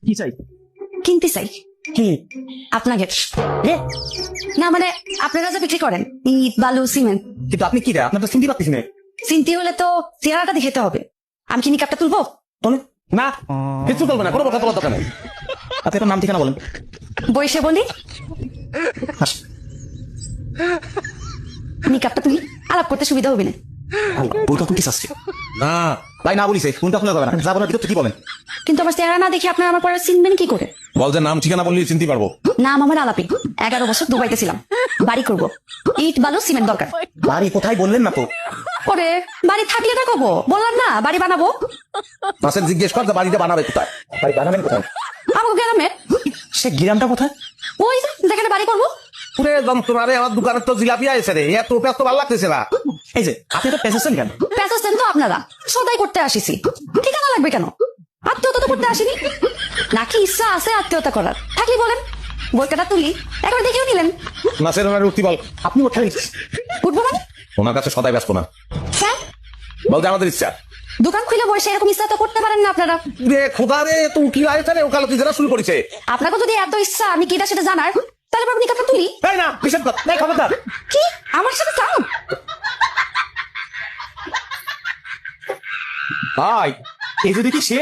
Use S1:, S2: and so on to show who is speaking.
S1: কি চাই?
S2: কিনতে চাই
S1: কি?
S2: আপনাকে।
S1: এ?
S2: না মানে আপনারা যা বিক্রি করেন ইট বালু সিমেন্ট।
S1: কিন্তু আপনি কি রে? আপনার তো চিনতে পারতেছি না।
S2: চিনতে হলে তো চেহারাটা দেখাতে হবে। আমি কি নিকাপটা তুলবো?
S1: বলেন না, কিছু চলবে না, কোনো কথা বলার দরকার নেই। আপনি আপনার নাম ঠিকানা বলেন।
S2: বসে বলি
S1: আসেন।
S2: নিকাপটা তুলি, আলাপ করতে সুবিধা হবে না।
S1: বইটা কোনটি আসছে? না ভাই, না বলিছে কোনটা খোলা যাবে না, যাবো না, ভিতর কি বলেন?
S2: কিন্তু আমার চেহারা না দেখে আপনারা আমার পরে চিনবেন কি করে?
S3: বল যে নাম ঠিকানা বললি চিনতে পারবো।
S2: নাম আমার আলাপি। 11 বছর দুবাইতে ছিলাম। বাড়ি করব, ইট বালু সিমেন্ট দরকার।
S1: বাড়ি কোথায় বললেন না তো?
S2: ওরে বাড়ি থাকলে না কব, বললাম না বাড়ি বানাবো।
S3: মাসের জিজ্ঞেস কর যে বাড়িটা বানাবে কোথায়।
S1: বাড়ি বানাবেন কোথায়?
S2: আমাকে গ্রামে
S1: সে গ্রামটা কোথায়?
S2: ওই যে যেখানে বাড়ি করবো।
S3: পুরে যন্ত্রণা রে, আমার দোকানের তো জিলাপি আছে রে, এত পেঁয়াজ তো ভালো লাগতেছে না।
S1: এই যে আপনি তো পেঁচেছেন কেন?
S2: পেঁচাচ্ছেন তো আপনারা, সদাই করতে আসিছি। ঠিকানা লাগবে কেন? আত্মীয়তা তো করতে আসিনি। নাকি ইচ্ছা আছে আত্মীয়তা করার? থাকলে বলেন, বইকাটা তুলি একবার দেখেও নিলেন।
S3: মাসের ওনার উঠতি বল।
S1: আপনি ওঠাই
S2: উঠবো মানে?
S3: ওনার কাছে সদাই ব্যস্ত না,
S2: হ্যাঁ,
S3: বল যে আমাদের ইচ্ছা।
S2: দোকান খুলে বসে এরকম ইচ্ছা তো করতে পারেন না আপনারা।
S3: রে খোদা রে, তো উঠি আছে রে, ওকালতি যারা শুরু করেছে।
S2: আপনাকে যদি এত ইচ্ছা আমি কিটা সেটা জানার, তাহলে আপনি কাপটা তুলি।
S1: এই না, নিষেধ কর, এই খবরদার।
S2: কি আমার সাথে চাও?
S1: ভাই এই যদি কি সে